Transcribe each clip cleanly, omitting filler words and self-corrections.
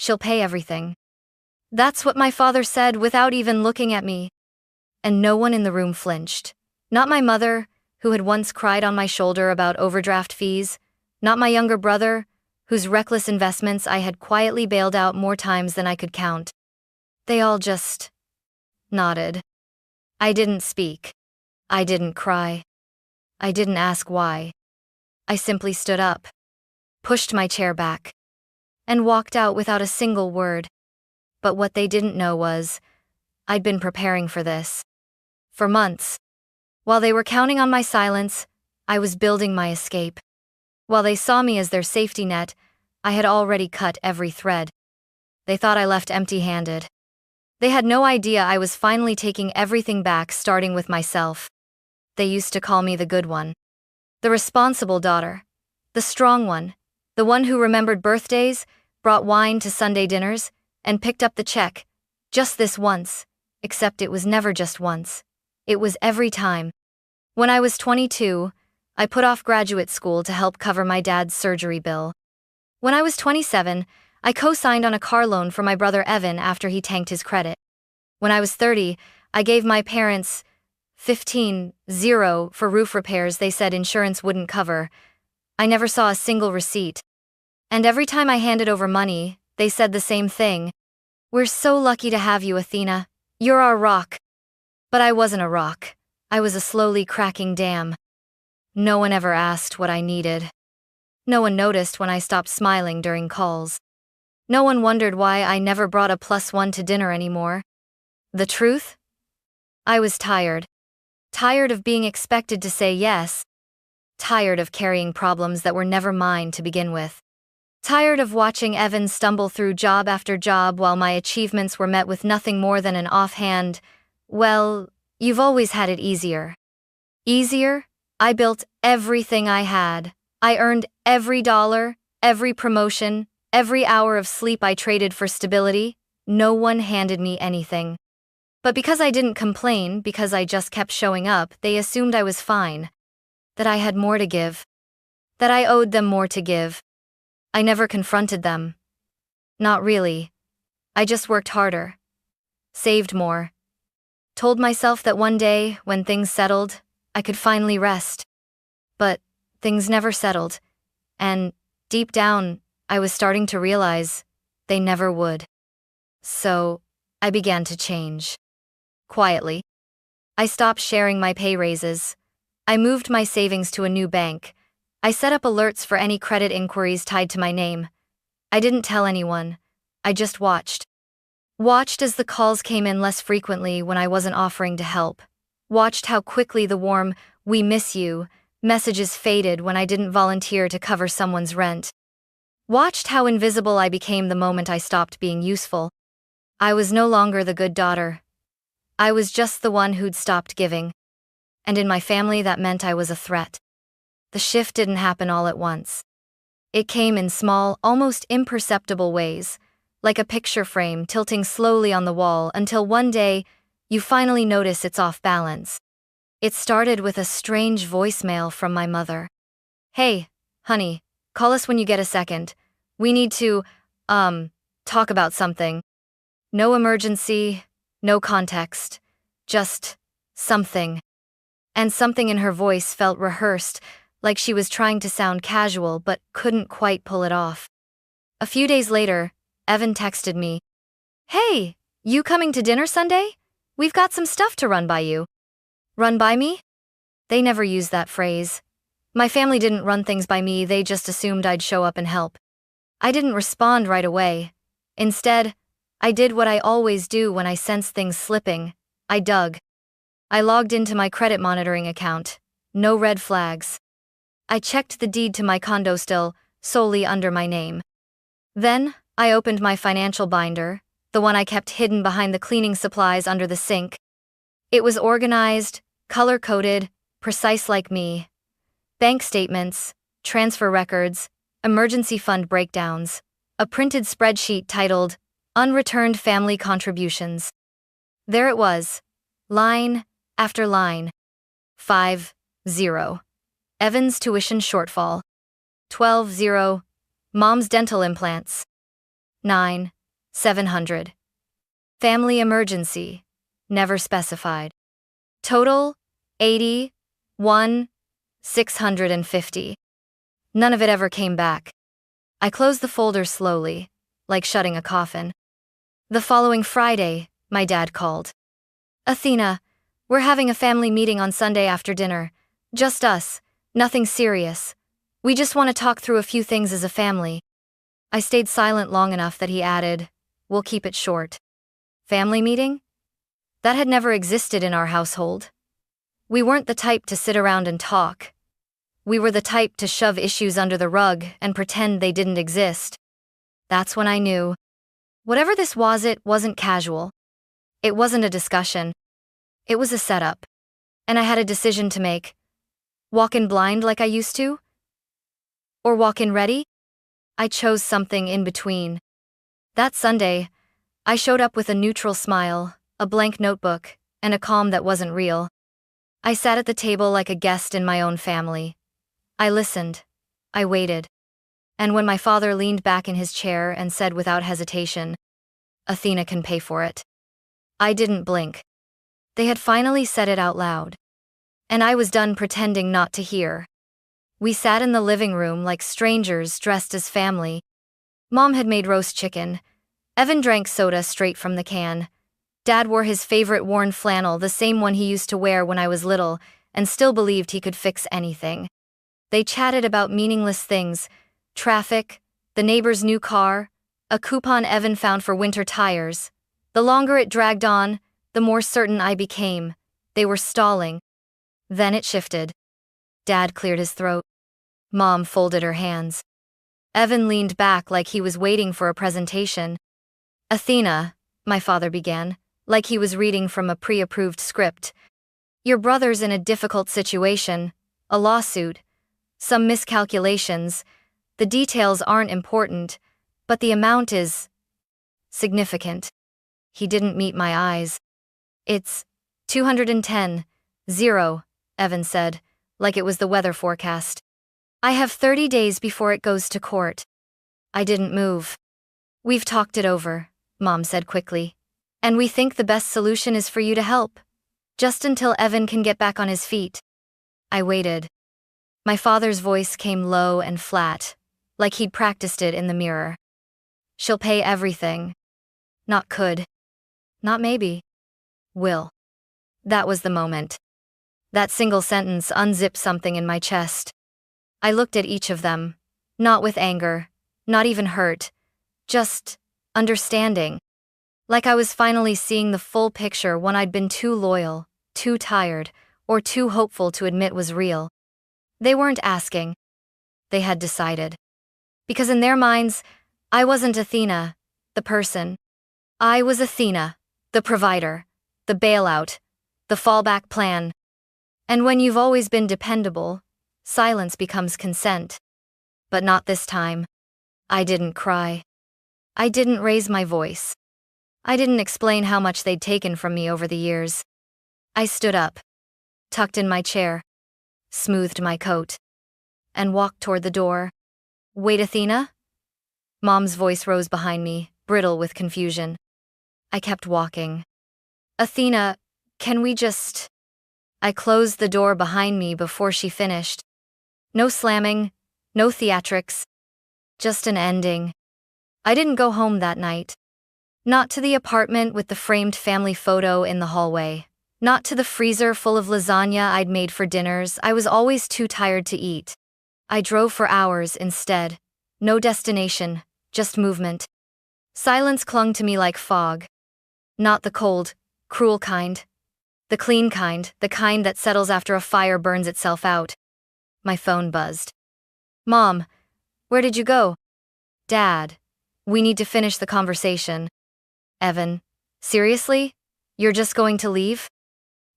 she'll pay everything. That's what my father said without even looking at me. And no one in the room flinched. Not my mother, who had once cried on my shoulder about overdraft fees. Not my younger brother, whose reckless investments I had quietly bailed out more times than I could count. They all just nodded. I didn't speak. I didn't cry. I didn't ask why. I simply stood up, pushed my chair back, and walked out without a single word. But what they didn't know was, I'd been preparing for this. For months. While they were counting on my silence, I was building my escape. While they saw me as their safety net, I had already cut every thread. They thought I left empty-handed. They had no idea I was finally taking everything back, starting with myself. They used to call me the good one. The responsible daughter. The strong one. The one who remembered birthdays, brought wine to Sunday dinners, and picked up the check. Just this once. Except it was never just once. It was every time. When I was 22, I put off graduate school to help cover my dad's surgery bill. When I was 27, I co-signed on a car loan for my brother Evan after he tanked his credit. When I was 30, I gave my parents $15,000 for roof repairs they said insurance wouldn't cover. I never saw a single receipt. And every time I handed over money, they said the same thing. "We're so lucky to have you, Athena. You're our rock." But I wasn't a rock. I was a slowly cracking dam. No one ever asked what I needed. No one noticed when I stopped smiling during calls. No one wondered why I never brought a +1 to dinner anymore. The truth? I was tired. Tired of being expected to say yes. Tired of carrying problems that were never mine to begin with. Tired of watching Evan stumble through job after job while my achievements were met with nothing more than an offhand, "Well, you've always had it easier." Easier? I built everything I had. I earned every dollar, every promotion, every hour of sleep I traded for stability. No one handed me anything. But because I didn't complain, because I just kept showing up, they assumed I was fine. That I had more to give. That I owed them more to give. I never confronted them. Not really. I just worked harder. Saved more. Told myself that one day, when things settled, I could finally rest. But things never settled. And deep down, I was starting to realize they never would. So, I began to change. Quietly. I stopped sharing my pay raises. I moved my savings to a new bank. I set up alerts for any credit inquiries tied to my name. I didn't tell anyone. I just watched. Watched as the calls came in less frequently when I wasn't offering to help. Watched how quickly the warm, "We miss you" messages faded when I didn't volunteer to cover someone's rent. Watched how invisible I became the moment I stopped being useful. I was no longer the good daughter. I was just the one who'd stopped giving. And in my family that meant I was a threat. The shift didn't happen all at once. It came in small, almost imperceptible ways, like a picture frame tilting slowly on the wall until one day, you finally notice it's off balance. It started with a strange voicemail from my mother. "Hey, honey, call us when you get a second. We need to, talk about something." No emergency, no context, just something. And something in her voice felt rehearsed, like she was trying to sound casual but couldn't quite pull it off. A few days later, Evan texted me. "Hey, you coming to dinner Sunday? We've got some stuff to run by you." Run by me? They never used that phrase. My family didn't run things by me, they just assumed I'd show up and help. I didn't respond right away. Instead, I did what I always do when I sense things slipping. I dug. I logged into my credit monitoring account. No red flags. I checked the deed to my condo still, solely under my name. Then, I opened my financial binder, the one I kept hidden behind the cleaning supplies under the sink. It was organized, color-coded, precise like me. Bank statements, transfer records, emergency fund breakdowns, a printed spreadsheet titled, "Unreturned Family Contributions." There it was, line after line. 5-0. Evan's tuition shortfall. 12-0. Mom's dental implants. 700. Family emergency. Never specified. Total 650. None of it ever came back. I closed the folder slowly, like shutting a coffin. The following Friday, my dad called. Athena, we're having a family meeting on Sunday after dinner. Just us, nothing serious. We just want to talk through a few things as a family. I stayed silent long enough that he added, we'll keep it short. Family meeting? That had never existed in our household. We weren't the type to sit around and talk. We were the type to shove issues under the rug and pretend they didn't exist. That's when I knew. Whatever this was, it wasn't casual. It wasn't a discussion. It was a setup. And I had a decision to make. Walk in blind like I used to? Or walk in ready? I chose something in between. That Sunday, I showed up with a neutral smile, a blank notebook, and a calm that wasn't real. I sat at the table like a guest in my own family. I listened. I waited. And when my father leaned back in his chair and said without hesitation, Athena can pay for it, I didn't blink. They had finally said it out loud. And I was done pretending not to hear. We sat in the living room like strangers dressed as family. Mom had made roast chicken. Evan drank soda straight from the can. Dad wore his favorite worn flannel, the same one he used to wear when I was little, and still believed he could fix anything. They chatted about meaningless things, traffic, the neighbor's new car, a coupon Evan found for winter tires. The longer it dragged on, the more certain I became. They were stalling. Then it shifted. Dad cleared his throat. Mom folded her hands. Evan leaned back like he was waiting for a presentation. Athena, my father began, like he was reading from a pre-approved script. Your brother's in a difficult situation, a lawsuit, some miscalculations. The details aren't important, but the amount is significant. He didn't meet my eyes. It's 210, 0, Evan said, like it was the weather forecast. I have 30 days before it goes to court. I didn't move. We've talked it over, Mom said quickly. And we think the best solution is for you to help. Just until Evan can get back on his feet. I waited. My father's voice came low and flat, like he'd practiced it in the mirror. She'll pay everything. Not could. Not maybe. Will. That was the moment. That single sentence unzipped something in my chest. I looked at each of them, not with anger, not even hurt, just understanding. Like I was finally seeing the full picture, one I'd been too loyal, too tired, or too hopeful to admit was real. They weren't asking. They had decided. Because in their minds, I wasn't Athena, the person. I was Athena, the provider, the bailout, the fallback plan. And when you've always been dependable, silence becomes consent. But not this time. I didn't cry. I didn't raise my voice. I didn't explain how much they'd taken from me over the years. I stood up, tucked in my chair, smoothed my coat, and walked toward the door. Wait, Athena? Mom's voice rose behind me, brittle with confusion. I kept walking. Athena, can we just... I closed the door behind me before she finished. No slamming, no theatrics. Just an ending. I didn't go home that night. Not to the apartment with the framed family photo in the hallway. Not to the freezer full of lasagna I'd made for dinners. I was always too tired to eat. I drove for hours instead. No destination, just movement. Silence clung to me like fog. Not the cold, cruel kind. The clean kind, the kind that settles after a fire burns itself out. My phone buzzed. Mom, where did you go? Dad, we need to finish the conversation. Evan, seriously? You're just going to leave?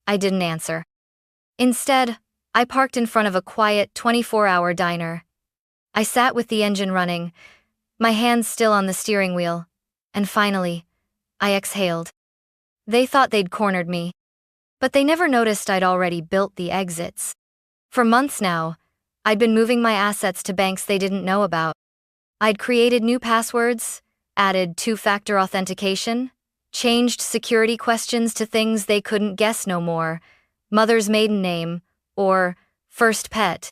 I didn't answer. Instead, I parked in front of a quiet 24-hour diner. I sat with the engine running, my hands still on the steering wheel, and finally, I exhaled. They thought they'd cornered me. But they never noticed I'd already built the exits. For months now, I'd been moving my assets to banks they didn't know about. I'd created new passwords, added two-factor authentication, changed security questions to things they couldn't guess no more, mother's maiden name, or first pet.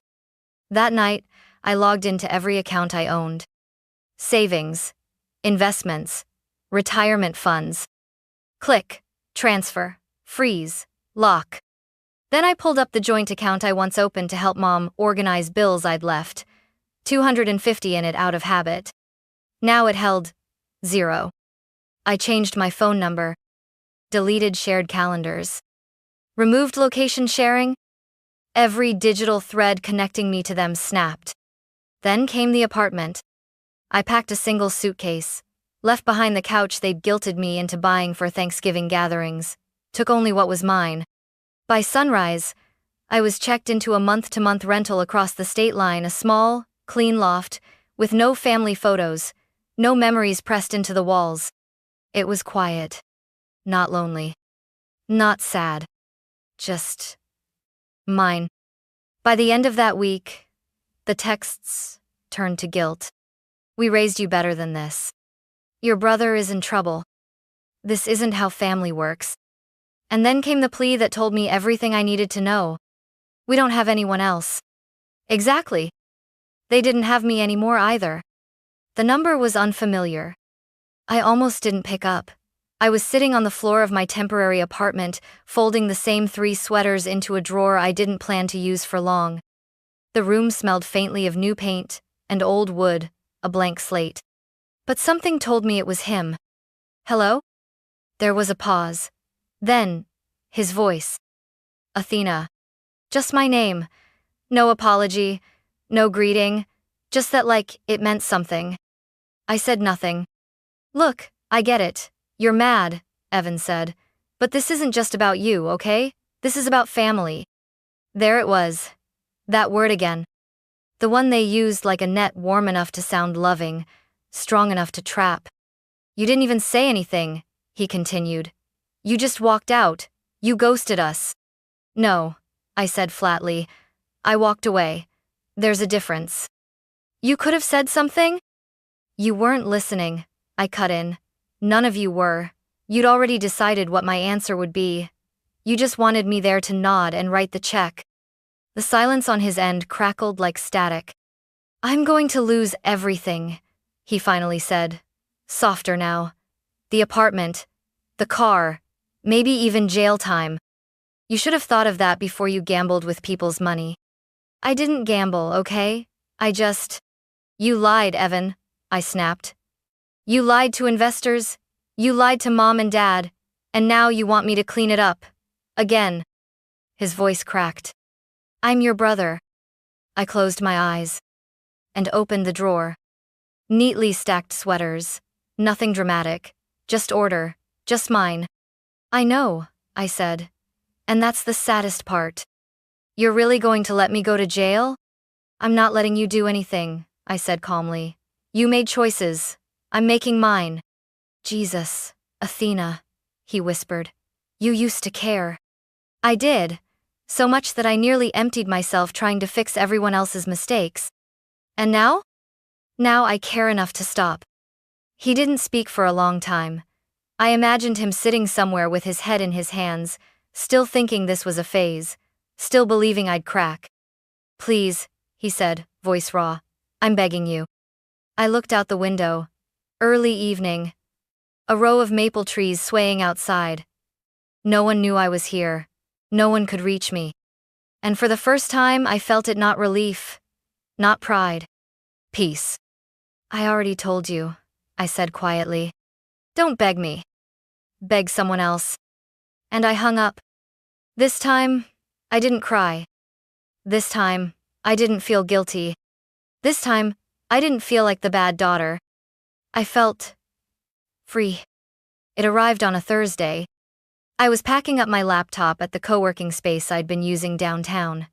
That night, I logged into every account I owned. Savings, investments, retirement funds. Click, transfer, freeze, lock. Then I pulled up the joint account I once opened to help Mom organize bills I'd left, 250 in it out of habit. Now it held 0. I changed my phone number, deleted shared calendars, removed location sharing. Every digital thread connecting me to them snapped. Then came the apartment. I packed a single suitcase, left behind the couch they'd guilted me into buying for Thanksgiving gatherings, took only what was mine. By sunrise, I was checked into a month-to-month rental across the state line, a small, clean loft, with no family photos, no memories pressed into the walls. It was quiet. Not lonely. Not sad. Just mine. By the end of that week, the texts turned to guilt. We raised you better than this. Your brother is in trouble. This isn't how family works. And then came the plea that told me everything I needed to know. We don't have anyone else. Exactly. They didn't have me anymore either. The number was unfamiliar. I almost didn't pick up. I was sitting on the floor of my temporary apartment, folding the same 3 sweaters into a drawer I didn't plan to use for long. The room smelled faintly of new paint and old wood, a blank slate. But something told me it was him. Hello? There was a pause. Then, his voice. Athena. Just my name. No apology, no greeting, just that it meant something. I said nothing. Look, I get it. You're mad, Evan said. But this isn't just about you, okay? This is about family. There it was. That word again. The one they used like a net warm enough to sound loving, strong enough to trap. You didn't even say anything, he continued. You just walked out. You ghosted us. No, I said flatly. I walked away. There's a difference. You could have said something? You weren't listening, I cut in. None of you were. You'd already decided what my answer would be. You just wanted me there to nod and write the check. The silence on his end crackled like static. I'm going to lose everything, he finally said. Softer now. The apartment. The car. Maybe even jail time. You should have thought of that before you gambled with people's money. I didn't gamble, okay? You lied, Evan, I snapped. You lied to investors, you lied to Mom and Dad, and now you want me to clean it up. Again. His voice cracked. I'm your brother. I closed my eyes and opened the drawer. Neatly stacked sweaters. Nothing dramatic. Just order. Just mine. I know, I said. And that's the saddest part. You're really going to let me go to jail? I'm not letting you do anything, I said calmly. You made choices. I'm making mine. Jesus, Athena, he whispered. You used to care. I did. So much that I nearly emptied myself trying to fix everyone else's mistakes. And now? Now I care enough to stop. He didn't speak for a long time. I imagined him sitting somewhere with his head in his hands, still thinking this was a phase, still believing I'd crack. Please, he said, voice raw. I'm begging you. I looked out the window. Early evening. A row of maple trees swaying outside. No one knew I was here. No one could reach me. And for the first time, I felt it not relief, not pride. Peace. I already told you, I said quietly. Don't beg me. Beg someone else. And I hung up. This time, I didn't cry. This time, I didn't feel guilty. This time, I didn't feel like the bad daughter. I felt free. It arrived on a Thursday. I was packing up my laptop at the co-working space I'd been using downtown.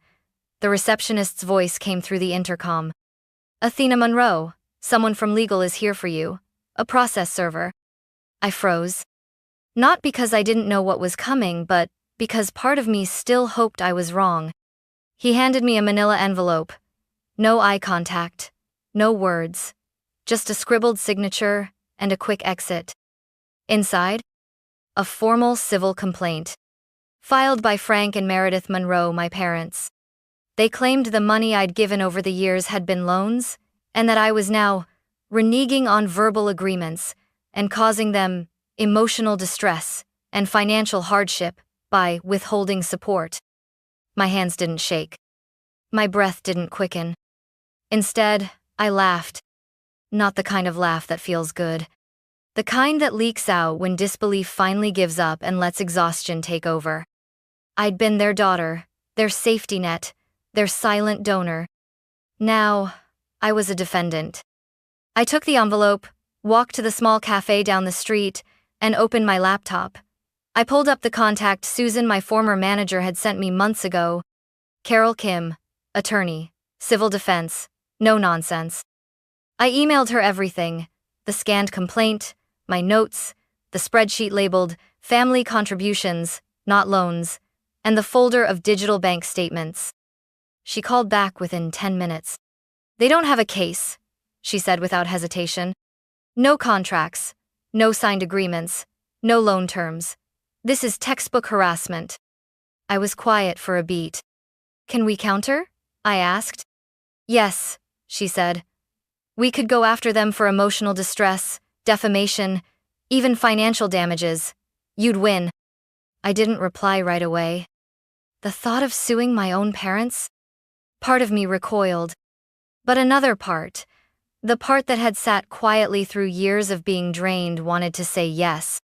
The receptionist's voice came through the intercom. Athena Monroe, someone from legal is here for you. A process server. I froze. Not because I didn't know what was coming, but because part of me still hoped I was wrong. He handed me a manila envelope. No eye contact. No words. Just a scribbled signature and a quick exit. Inside, a formal civil complaint, filed by Frank and Meredith Monroe, my parents. They claimed the money I'd given over the years had been loans, and that I was now reneging on verbal agreements and causing them emotional distress and financial hardship by withholding support. My hands didn't shake. My breath didn't quicken. Instead, I laughed. Not the kind of laugh that feels good. The kind that leaks out when disbelief finally gives up and lets exhaustion take over. I'd been their daughter, their safety net, their silent donor. Now, I was a defendant. I took the envelope, walked to the small cafe down the street, and opened my laptop. I pulled up the contact Susan, my former manager, had sent me months ago. Carol Kim, attorney, civil defense, no nonsense. I emailed her everything: the scanned complaint, my notes, the spreadsheet labeled family contributions, not loans, and the folder of digital bank statements. She called back within 10 minutes. "They don't have a case," she said without hesitation. "No contracts, no signed agreements, no loan terms. This is textbook harassment." I was quiet for a beat. "Can we counter?" I asked. "Yes," she said. "We could go after them for emotional distress, defamation, even financial damages. You'd win." I didn't reply right away. The thought of suing my own parents? Part of me recoiled. But another part, the part that had sat quietly through years of being drained, wanted to say yes.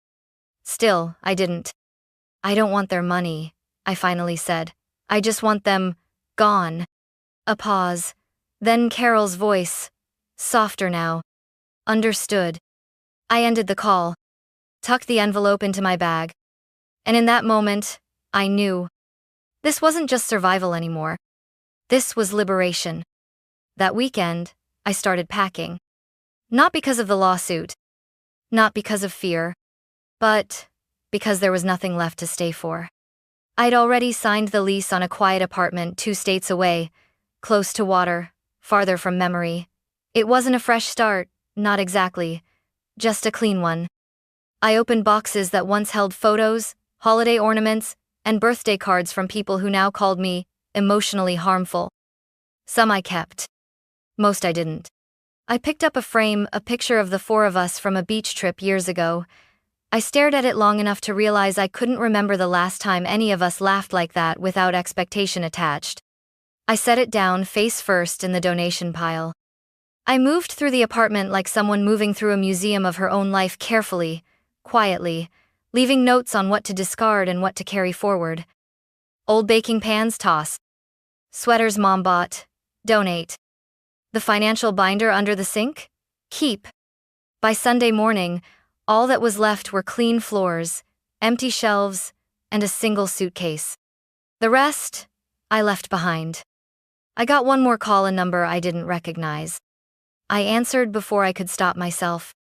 Still, I didn't. "I don't want their money," I finally said. "I just want them gone." A pause. Then Carol's voice, softer now. "Understood." I ended the call, tucked the envelope into my bag. And in that moment, I knew. This wasn't just survival anymore. This was liberation. That weekend, I started packing. Not because of the lawsuit. Not because of fear. But because there was nothing left to stay for. I'd already signed the lease on a quiet apartment 2 states away, close to water, farther from memory. It wasn't a fresh start, not exactly. Just a clean one. I opened boxes that once held photos, holiday ornaments, and birthday cards from people who now called me emotionally harmful. Some I kept. Most I didn't. I picked up a frame, a picture of the 4 of us from a beach trip years ago. I stared at it long enough to realize I couldn't remember the last time any of us laughed like that without expectation attached. I set it down face first in the donation pile. I moved through the apartment like someone moving through a museum of her own life, carefully, quietly, leaving notes on what to discard and what to carry forward. Old baking pans, toss. Sweaters mom bought, donate. The financial binder under the sink? Keep. By Sunday morning, all that was left were clean floors, empty shelves, and a single suitcase. The rest, I left behind. I got one more call, a number I didn't recognize. I answered before I could stop myself.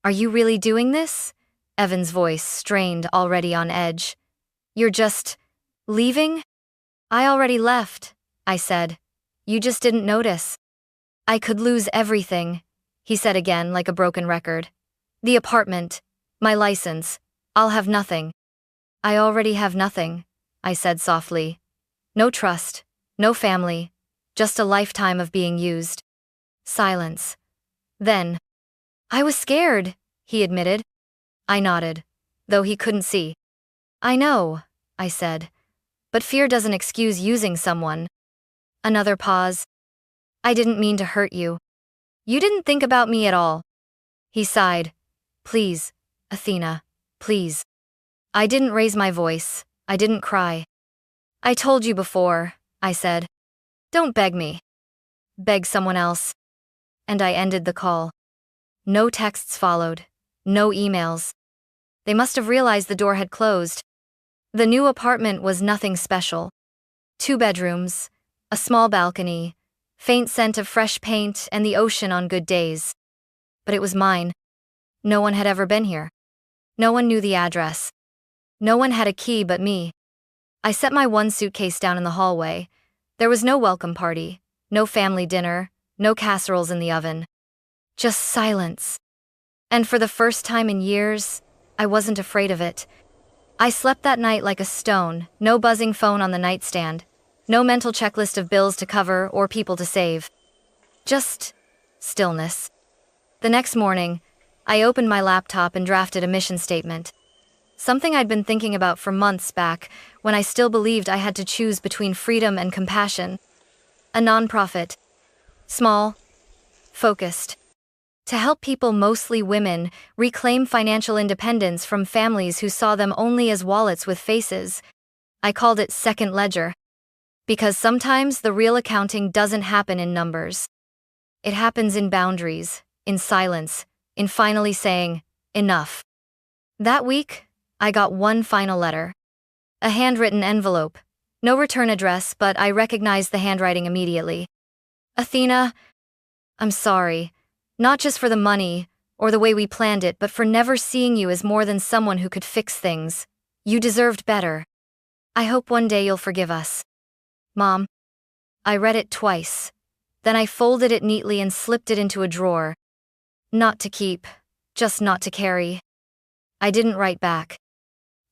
"Are you really doing this?" Evan's voice strained, already on edge. "You're just leaving?" "I already left," I said. "You just didn't notice." "I could lose everything," he said again like a broken record. "The apartment, my license, I'll have nothing." "I already have nothing," I said softly. "No trust, no family, just a lifetime of being used." Silence. Then, "I was scared," he admitted. I nodded, though he couldn't see. "I know," I said. "But fear doesn't excuse using someone." Another pause. "I didn't mean to hurt you. You didn't think about me at all." He sighed. "Please, Athena, please." I didn't raise my voice. I didn't cry. "I told you before," I said. "Don't beg me. Beg someone else." And I ended the call. No texts followed. No emails. They must have realized the door had closed. The new apartment was nothing special. 2 bedrooms, a small balcony, faint scent of fresh paint, and the ocean on good days. But it was mine. No one had ever been here. No one knew the address. No one had a key but me. I set my one suitcase down in the hallway. There was no welcome party, no family dinner, no casseroles in the oven. Just silence. And for the first time in years, I wasn't afraid of it. I slept that night like a stone, no buzzing phone on the nightstand, no mental checklist of bills to cover or people to save. Just stillness. The next morning, I opened my laptop and drafted a mission statement. Something I'd been thinking about for months back, when I still believed I had to choose between freedom and compassion. A nonprofit. Small. Focused. To help people, mostly women, reclaim financial independence from families who saw them only as wallets with faces. I called it Second Ledger. Because sometimes the real accounting doesn't happen in numbers. It happens in boundaries, in silence, in finally saying, enough. That week, I got one final letter. A handwritten envelope. No return address, but I recognized the handwriting immediately. Athena, I'm sorry. Not just for the money, or the way we planned it, but for never seeing you as more than someone who could fix things. You deserved better. I hope one day you'll forgive us. Mom. I read it twice. Then I folded it neatly and slipped it into a drawer. Not to keep, just not to carry. I didn't write back.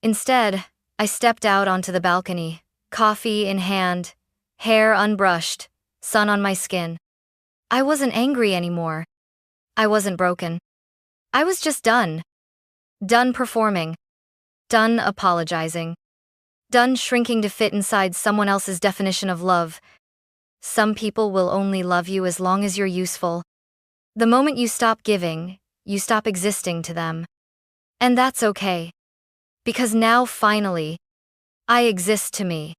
Instead, I stepped out onto the balcony, coffee in hand, hair unbrushed, sun on my skin. I wasn't angry anymore. I wasn't broken. I was just done. Done performing. Done apologizing. Done shrinking to fit inside someone else's definition of love. Some people will only love you as long as you're useful. The moment you stop giving, you stop existing to them. And that's okay. Because now, finally, I exist to me.